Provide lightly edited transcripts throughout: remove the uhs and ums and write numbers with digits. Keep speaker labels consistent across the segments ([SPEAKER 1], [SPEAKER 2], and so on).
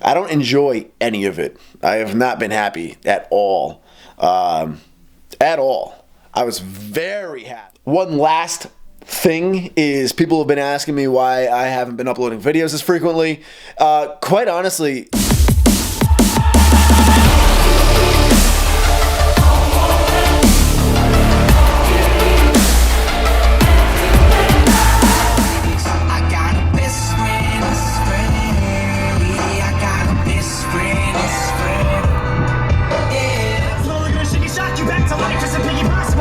[SPEAKER 1] I don't enjoy any of it. I have not been happy at all. At all. I was very happy. One last thing is people have been asking me why I haven't been uploading videos as frequently. Quite honestly,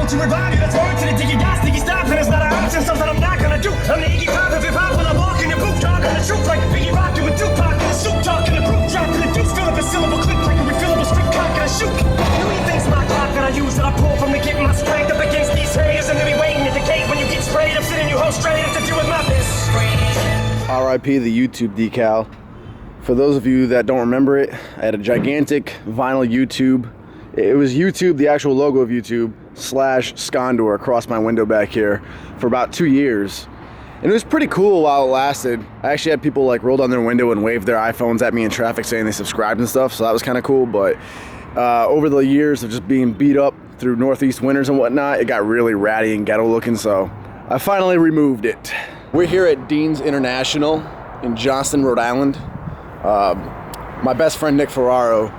[SPEAKER 2] to revive you, let's work to the diggy gas, diggy stop, and it's not an option, something I'm not gonna do. I'm the Iggy Pop of hip-hop when I walk in your booth, talking the truth like Biggie Rock doing Tupac in the soup, talking the proof, dropping the deuce, fill up a syllable clip like a refillable strip cock and I shoot. Who you think's my clock that I use that I pull from to get my strength up against these haters and they be waiting at the gate when you get sprayed. I'm sitting you home straight up to do with my best friend.
[SPEAKER 1] RIP the YouTube decal. For those of you that don't remember it, I had a gigantic vinyl YouTube. It was YouTube, the actual logo of YouTube, / Skondor across my window back here for about 2 years. And it was pretty cool while it lasted. I actually had people like roll down their window and wave their iPhones at me in traffic saying they subscribed and stuff, so that was kind of cool. But over the years of just being beat up through Northeast winters and whatnot, it got really ratty and ghetto looking, so I finally removed it. We're here at Dean's International in Johnston, Rhode Island. My best friend Nick Ferraro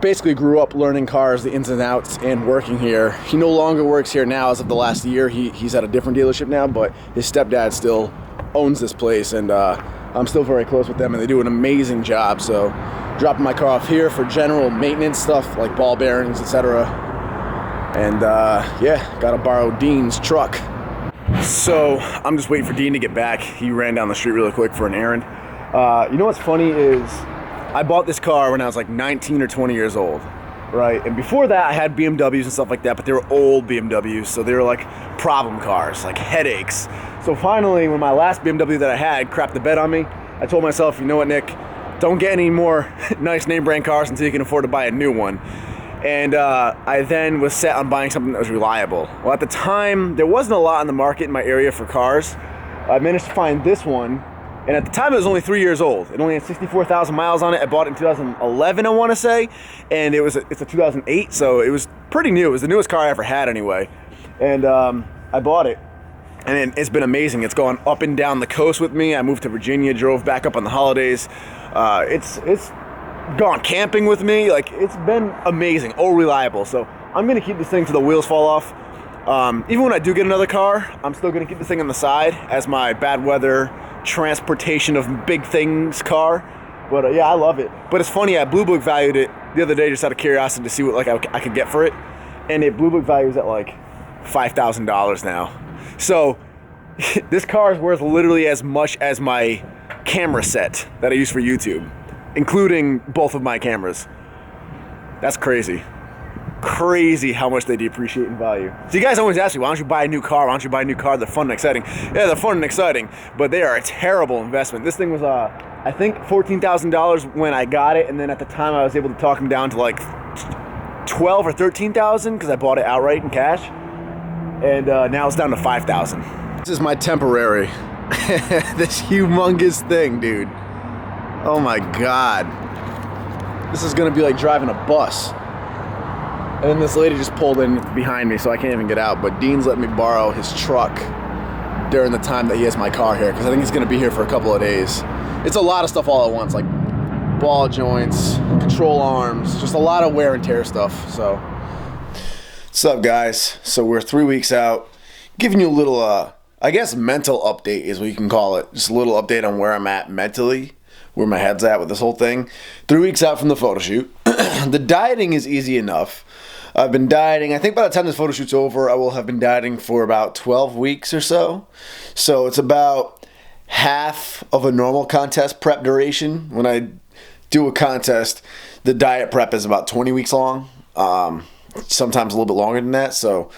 [SPEAKER 1] basically grew up learning cars, the ins and outs, and working here. He no longer works here now as of the last year. He's at a different dealership now, but his stepdad still owns this place, and I'm still very close with them, and they do an amazing job. So dropping my car off here for general maintenance stuff like ball bearings, etc. And yeah, gotta borrow Dean's truck. So I'm just waiting for Dean to get back. He ran down the street really quick for an errand. You know what's funny is I bought this car when I was like 19 or 20 years old, right? And before that, I had BMWs and stuff like that, but they were old BMWs, so they were like problem cars, like headaches. So finally, when my last BMW that I had crapped the bed on me, I told myself, you know what, Nick? Don't get any more nice name brand cars until you can afford to buy a new one. And I then was set on buying something that was reliable. Well, at the time, there wasn't a lot on the market in my area for cars. I managed to find this one. And at the time, it was only 3 years old. It only had 64,000 miles on it. I bought it in 2011, I want to say. And it's a 2008, so it was pretty new. It was the newest car I ever had anyway. And I bought it. And it's been amazing. It's gone up and down the coast with me. I moved to Virginia, drove back up on the holidays. It's gone camping with me. Like, it's been amazing, reliable. So I'm going to keep this thing till the wheels fall off. Even when I do get another car, I'm still going to keep this thing on the side as my bad weather transportation of big things car. But yeah, I love it. But it's funny, I Blue Book valued it the other day just out of curiosity to see what like I could get for it, and it Blue Book values at like $5,000 now. So this car is worth literally as much as my camera set that I use for YouTube, including both of my cameras. That's crazy. Crazy how much they depreciate in value. So you guys always ask me, why don't you buy a new car? Why don't you buy a new car? They're fun and exciting. Yeah, they're fun and exciting, but they are a terrible investment. This thing was, I think, $14,000 when I got it, and then at the time I was able to talk them down to like 12 or 13,000 because I bought it outright in cash, and now it's down to 5,000. This is my temporary. This humongous thing, dude. Oh my God. This is gonna be like driving a bus. And then this lady just pulled in behind me, so I can't even get out. But Dean's let me borrow his truck during the time that he has my car here, because I think he's going to be here for a couple of days. It's a lot of stuff all at once, like ball joints, control arms, just a lot of wear and tear stuff. So, what's up, guys? So we're 3 weeks out, giving you a little, I guess, mental update is what you can call it. Just a little update on where I'm at mentally, where my head's at with this whole thing. 3 weeks out from the photo shoot. The dieting is easy enough. I've been dieting. I think by the time this photo shoot's over, I will have been dieting for about 12 weeks or so. So it's about half of a normal contest prep duration. When I do a contest, the diet prep is about 20 weeks long. Sometimes a little bit longer than that. So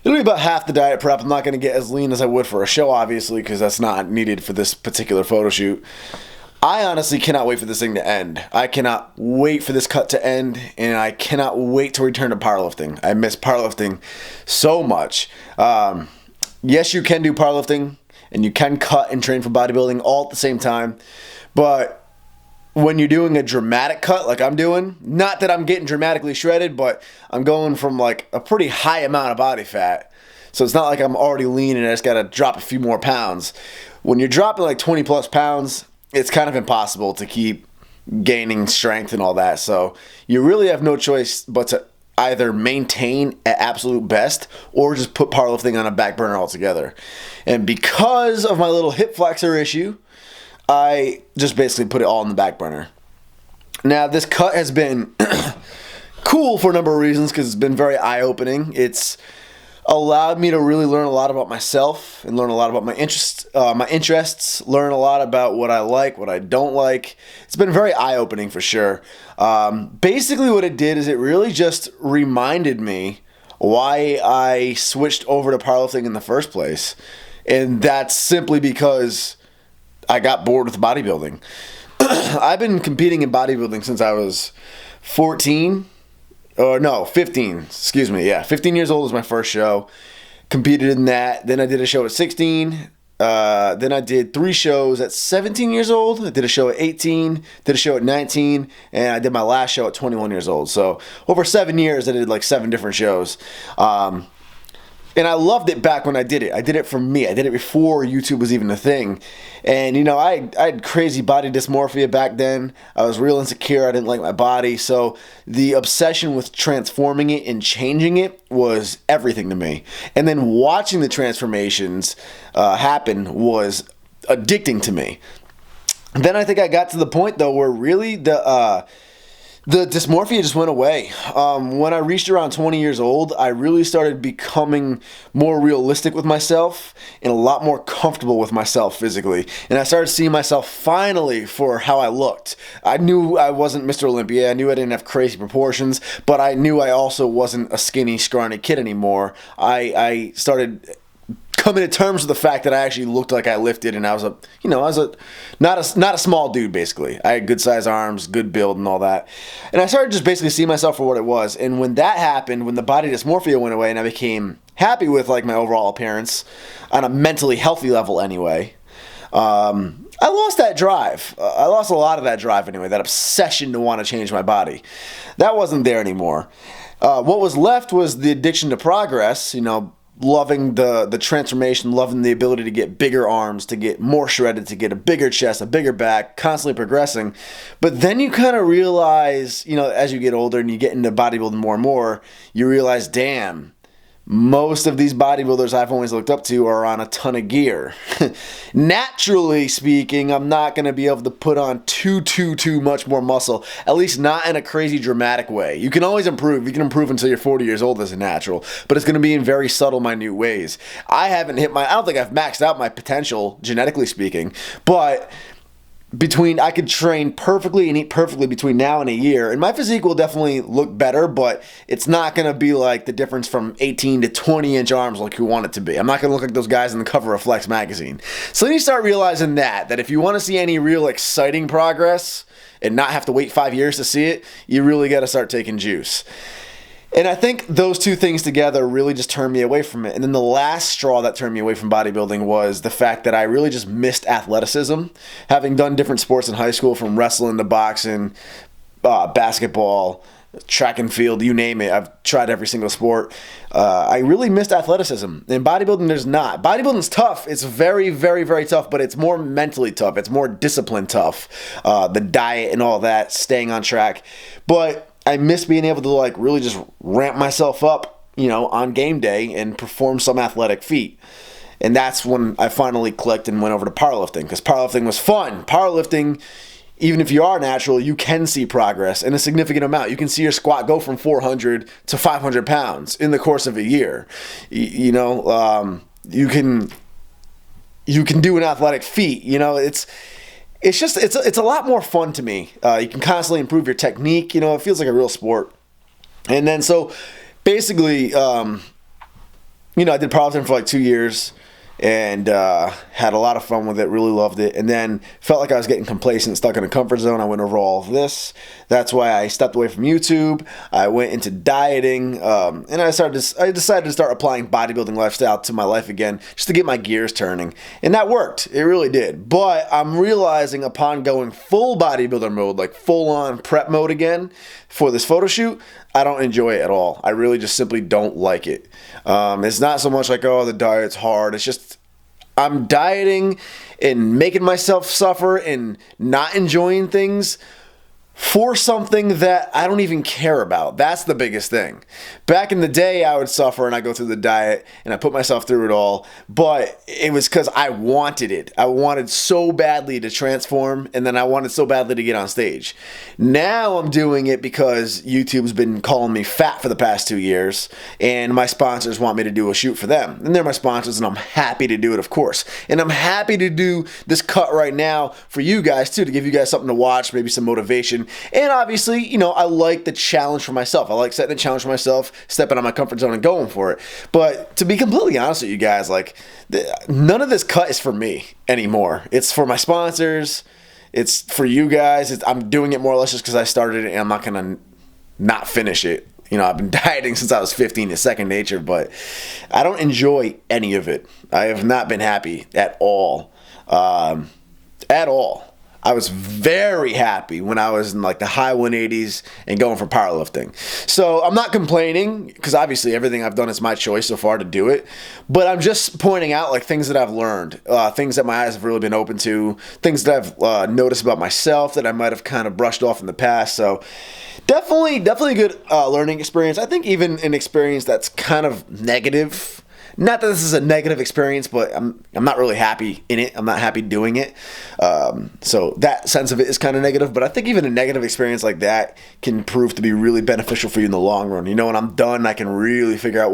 [SPEAKER 1] it'll be about half the diet prep. I'm not going to get as lean as I would for a show, obviously, because that's not needed for this particular photo shoot. I honestly cannot wait for this thing to end. I cannot wait for this cut to end, and I cannot wait to return to powerlifting. I miss powerlifting so much. Yes, you can do powerlifting, and you can cut and train for bodybuilding all at the same time, but when you're doing a dramatic cut like I'm doing, not that I'm getting dramatically shredded, but I'm going from like a pretty high amount of body fat. So it's not like I'm already lean and I just got to drop a few more pounds. When you're dropping like 20 plus pounds, it's kind of impossible to keep gaining strength and all that. So you really have no choice but to either maintain at absolute best or just put powerlifting on a back burner altogether. And because of my little hip flexor issue, I just basically put it all in the back burner. Now, this cut has been cool for a number of reasons because it's been very eye-opening. It's allowed me to really learn a lot about myself and learn a lot about my interests, learn a lot about what I like, what I don't like. It's been very eye-opening for sure. Basically what it did is it really just reminded me why I switched over to powerlifting in the first place. And that's simply because I got bored with bodybuilding. I've been competing in bodybuilding since I was 15. Excuse me. Yeah, 15 years old was my first show. Competed in that. Then I did a show at 16. Then I did 3 shows at 17 years old. I did a show at 18. Did a show at 19. And I did my last show at 21 years old. So over 7 years, I did like 7 different shows. And I loved it back when I did it. I did it for me. I did it before YouTube was even a thing. And, you know, I had crazy body dysmorphia back then. I was real insecure. I didn't like my body. So the obsession with transforming it and changing it was everything to me. And then watching the transformations happen was addicting to me. Then I think I got to the point, though, where really the dysmorphia just went away. When I reached around 20 years old, I really started becoming more realistic with myself and a lot more comfortable with myself physically. And I started seeing myself finally for how I looked. I knew I wasn't Mr. Olympia. I knew I didn't have crazy proportions, but I knew I also wasn't a skinny, scrawny kid anymore. I started coming to terms with the fact that I actually looked like I lifted, and I was not a small dude basically. I had good size arms, good build, and all that. And I started just basically seeing myself for what it was. And when that happened, when the body dysmorphia went away, and I became happy with like my overall appearance on a mentally healthy level anyway, I lost that drive. I lost a lot of that drive anyway. That obsession to want to change my body, that wasn't there anymore. What was left was the addiction to progress. You know, loving the transformation, loving the ability to get bigger arms, to get more shredded, to get a bigger chest, a bigger back, constantly progressing. But then you kind of realize, you know, as you get older and you get into bodybuilding more and more, you realize, damn, most of these bodybuilders I've always looked up to are on a ton of gear. Naturally speaking, I'm not going to be able to put on too much more muscle, at least not in a crazy dramatic way. You can always improve. You can improve until you're 40 years old as a natural, but it's going to be in very subtle, minute ways. I don't think I've maxed out my potential, genetically speaking, but I could train perfectly and eat perfectly between now and a year, and my physique will definitely look better, but it's not going to be like the difference from 18 to 20 inch arms like you want it to be. I'm not going to look like those guys on the cover of Flex magazine. So then you start realizing that if you want to see any real exciting progress and not have to wait 5 years to see it, you really got to start taking juice. And I think those two things together really just turned me away from it. And then the last straw that turned me away from bodybuilding was the fact that I really just missed athleticism. Having done different sports in high school, from wrestling to boxing, basketball, track and field, you name it. I've tried every single sport. I really missed athleticism. In bodybuilding, there's not. Bodybuilding's tough. It's very, very, very tough, but it's more mentally tough. It's more discipline tough. The diet and all that, staying on track. But I miss being able to like really just ramp myself up, you know, on game day and perform some athletic feat. And that's when I finally clicked and went over to powerlifting, because powerlifting was fun. Powerlifting, even if you are natural, you can see progress in a significant amount. You can see your squat go from 400 to 500 pounds in the course of a year. You can do an athletic feat. You know, it's a lot more fun to me. You can constantly improve your technique. You know, it feels like a real sport. And then so basically, I did powerlifting for like 2 years. and had a lot of fun with it, really loved it, and then felt like I was getting complacent, stuck in a comfort zone. I went over all of this. That's why I stepped away from YouTube. I went into dieting, and I decided to start applying bodybuilding lifestyle to my life again, just to get my gears turning, and that worked. It really did. But I'm realizing upon going full bodybuilder mode, like full on prep mode again for this photo shoot, I don't enjoy it at all. I really just simply don't like it. It's not so much like, oh, the diet's hard. It's just I'm dieting and making myself suffer and not enjoying things for something that I don't even care about. That's the biggest thing. Back in the day, I would suffer and I go through the diet and I put myself through it all, but it was because I wanted it. I wanted so badly to transform, and then I wanted so badly to get on stage. Now I'm doing it because YouTube's been calling me fat for the past 2 years, and my sponsors want me to do a shoot for them. And they're my sponsors, and I'm happy to do it, of course. And I'm happy to do this cut right now for you guys too, to give you guys something to watch, maybe some motivation. And obviously, you know, I like the challenge for myself. I like setting a challenge for myself, stepping out of my comfort zone and going for it. But to be completely honest with you guys, like, none of this cut is for me anymore. It's for my sponsors. It's for you guys. I'm doing it more or less just because I started it, and I'm not going to not finish it. You know, I've been dieting since I was 15. It's second nature, but I don't enjoy any of it. I have not been happy at all. At all. I was very happy when I was in like the high 180s and going for powerlifting. So I'm not complaining, because obviously everything I've done is my choice so far to do it. But I'm just pointing out like things that I've learned, things that my eyes have really been open to, things that I've noticed about myself that I might have kind of brushed off in the past. So definitely a good learning experience. I think even an experience that's kind of negative. Not that this is a negative experience, but I'm not really happy in it. I'm not happy doing it. So that sense of it is kind of negative. But I think even a negative experience like that can prove to be really beneficial for you in the long run. You know, when I'm done, I can really figure out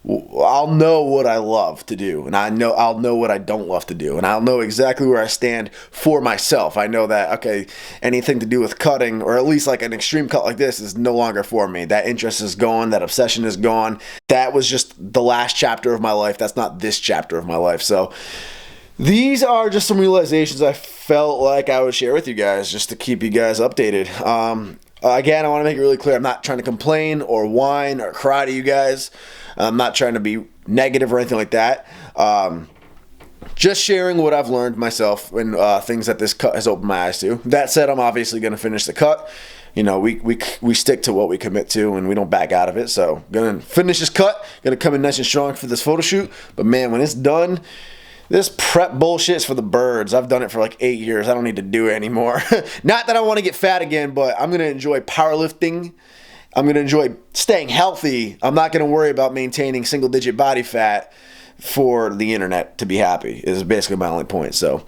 [SPEAKER 1] I'll know what I love to do, and I'll know what I don't love to do, and I'll know exactly where I stand for myself. I know that, okay, anything to do with cutting, or at least like an extreme cut like this, is no longer for me. That interest is gone. That obsession is gone. That was just the last chapter of my life. That's not this chapter of my life. So these are just some realizations I felt like I would share with you guys, just to keep you guys updated. Again, I want to make it really clear, I'm not trying to complain or whine or cry to you guys. I'm not trying to be negative or anything like that. Just sharing what I've learned myself and things that this cut has opened my eyes to. That said, I'm obviously going to finish the cut. You know, we stick to what we commit to, and we don't back out of it. So, going to finish this cut. Going to come in nice and strong for this photo shoot. But man, when it's done, this prep bullshit's for the birds. I've done it for like 8 years. I don't need to do it anymore. Not that I want to get fat again, but I'm going to enjoy powerlifting. I'm going to enjoy staying healthy. I'm not going to worry about maintaining single-digit body fat for the internet to be happy, is basically my only point. So,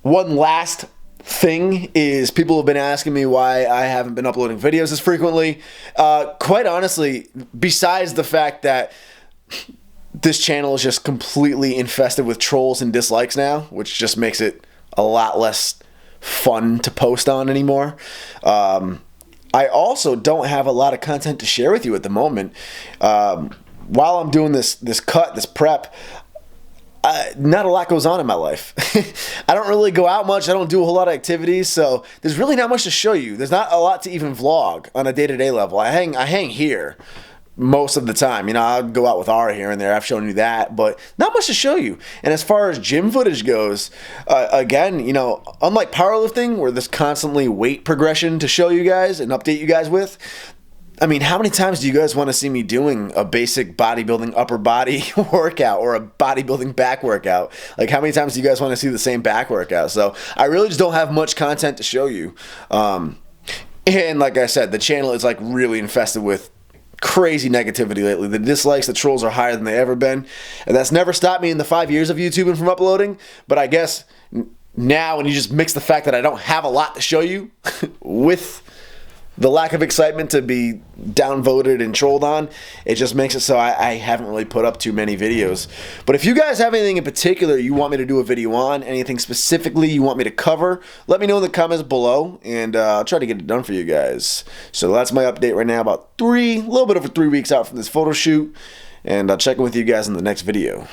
[SPEAKER 1] one last thing is, people have been asking me why I haven't been uploading videos as frequently. Quite honestly, besides the fact that this channel is just completely infested with trolls and dislikes now, which just makes it a lot less fun to post on anymore. I also don't have a lot of content to share with you at the moment. While I'm doing this cut, this prep, not a lot goes on in my life. I don't really go out much. I don't do a whole lot of activities, so there's really not much to show you. There's not a lot to even vlog on a day-to-day level. I hang here most of the time. You know, I'll go out with Ara here and there. I've shown you that, but not much to show you. And as far as gym footage goes, again, you know, unlike powerlifting, where there's constantly weight progression to show you guys and update you guys with, I mean, how many times do you guys want to see me doing a basic bodybuilding upper body workout or a bodybuilding back workout? Like, how many times do you guys want to see the same back workout? So I really just don't have much content to show you. And like I said, the channel is like really infested with crazy negativity lately. The dislikes, the trolls are higher than they've ever been. And that's never stopped me in the 5 years of YouTubing from uploading. But I guess now, when you just mix the fact that I don't have a lot to show you with the lack of excitement to be downvoted and trolled on, it just makes it so I haven't really put up too many videos. But if you guys have anything in particular you want me to do a video on, anything specifically you want me to cover, let me know in the comments below, and I'll try to get it done for you guys. So that's my update right now, about a little bit over 3 weeks out from this photo shoot. and I'll check in with you guys in the next video.